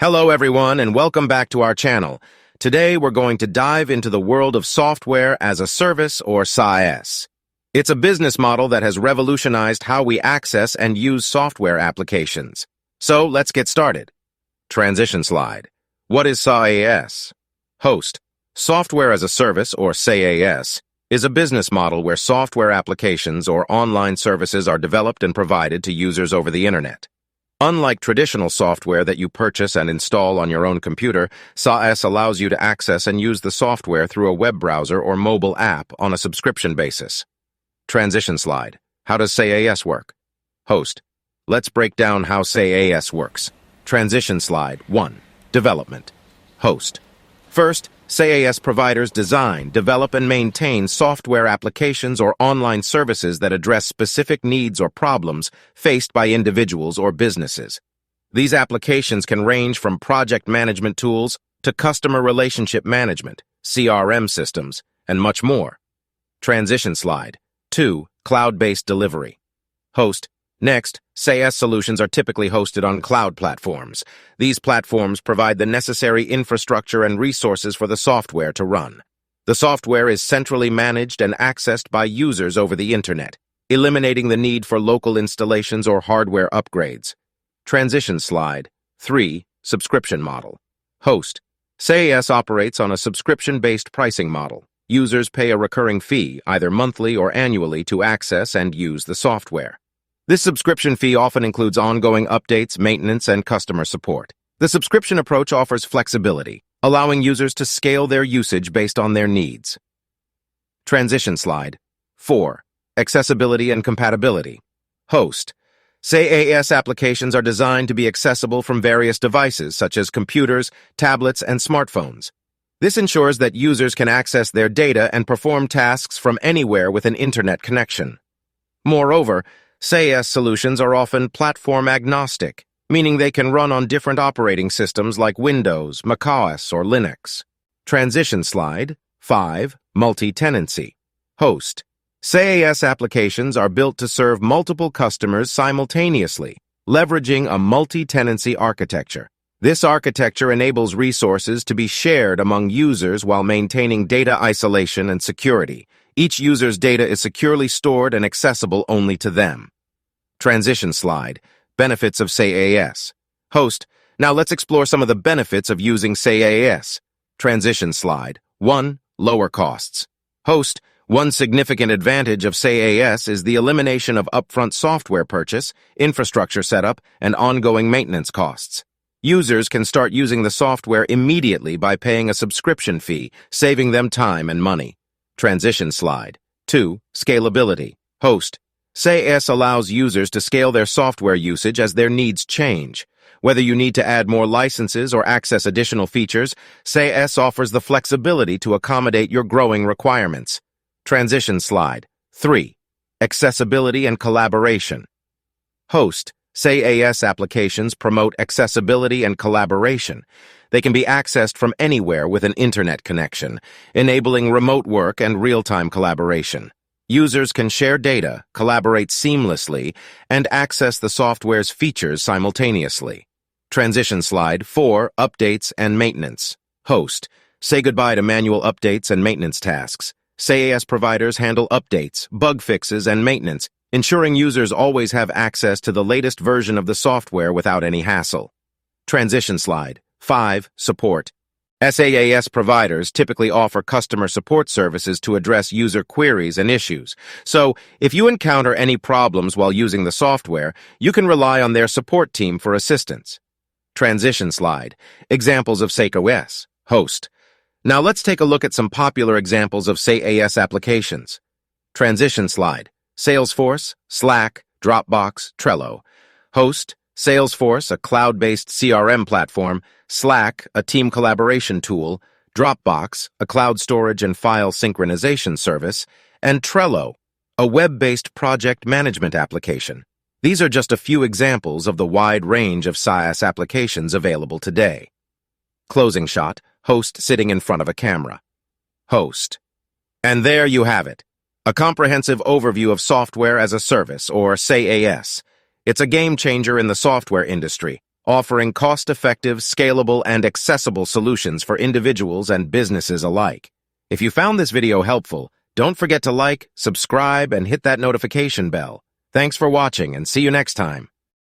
Hello everyone and welcome back to our channel. Today we're going to dive into the world of software as a service or SaaS. It's a business model that has revolutionized how we access and use software applications. So let's get started. Transition slide. What is SaaS? Host. Software as a service or SaaS is a business model where software applications or online services are developed and provided to users over the internet. Unlike traditional software that you purchase and install on your own computer, SaaS allows you to access and use the software through a web browser or mobile app on a subscription basis. Transition slide. How does SaaS work? Host. Let's break down how SaaS works. Transition slide. 1. Development. Host. First, SaaS providers design, develop, and maintain software applications or online services that address specific needs or problems faced by individuals or businesses. These applications can range from project management tools to customer relationship management, CRM systems, and much more. Transition slide. 2. Cloud-based delivery. Host. Next, SaaS solutions are typically hosted on cloud platforms. These platforms provide the necessary infrastructure and resources for the software to run. The software is centrally managed and accessed by users over the internet, eliminating the need for local installations or hardware upgrades. Transition slide. 3. Subscription model. Host. SaaS operates on a subscription-based pricing model. Users pay a recurring fee, either monthly or annually, to access and use the software. This subscription fee often includes ongoing updates, maintenance, and customer support. The subscription approach offers flexibility, allowing users to scale their usage based on their needs. Transition slide. 4. Accessibility and compatibility. Host. SaaS applications are designed to be accessible from various devices such as computers, tablets, and smartphones. This ensures that users can access their data and perform tasks from anywhere with an internet connection. Moreover, SaaS solutions are often platform agnostic, meaning they can run on different operating systems like Windows, macOS, or Linux. Transition slide. 5. Multi-tenancy. Host. SaaS applications are built to serve multiple customers simultaneously, leveraging a multi-tenancy architecture. This architecture enables resources to be shared among users while maintaining data isolation and security. Each user's data is securely stored and accessible only to them. Transition slide. Benefits of SaaS. Host. Now let's explore some of the benefits of using SaaS. Transition slide. 1. Lower costs. Host. One significant advantage of SaaS is the elimination of upfront software purchase, infrastructure setup, and ongoing maintenance costs. Users can start using the software immediately by paying a subscription fee, saving them time and money. Transition slide. 2. Scalability. Host. SaaS allows users to scale their software usage as their needs change. Whether you need to add more licenses or access additional features, SaaS offers the flexibility to accommodate your growing requirements. Transition slide. 3. Accessibility and collaboration. Host. SaaS applications promote accessibility and collaboration. They can be accessed from anywhere with an internet connection, enabling remote work and real-time collaboration. Users can share data, collaborate seamlessly, and access the software's features simultaneously. Transition slide. 4. Updates and maintenance. Host. Say goodbye to manual updates and maintenance tasks. SaaS providers handle updates, bug fixes, and maintenance, ensuring users always have access to the latest version of the software without any hassle. Transition slide. 5. Support. SaaS providers typically offer customer support services to address user queries and issues. So, if you encounter any problems while using the software, you can rely on their support team for assistance. Transition slide. Examples of SaaS. Host. Now let's take a look at some popular examples of SaaS applications. Transition slide. Salesforce, Slack, Dropbox, Trello. Host. Salesforce, a cloud-based CRM platform, Slack, a team collaboration tool, Dropbox, a cloud storage and file synchronization service, and Trello, a web-based project management application. These are just a few examples of the wide range of SaaS applications available today. Closing shot. Host sitting in front of a camera. Host. And there you have it. A comprehensive overview of software as a service, or SaaS. It's a game changer in the software industry, offering cost-effective, scalable, and accessible solutions for individuals and businesses alike. If you found this video helpful, don't forget to like, subscribe, and hit that notification bell. Thanks for watching, and see you next time.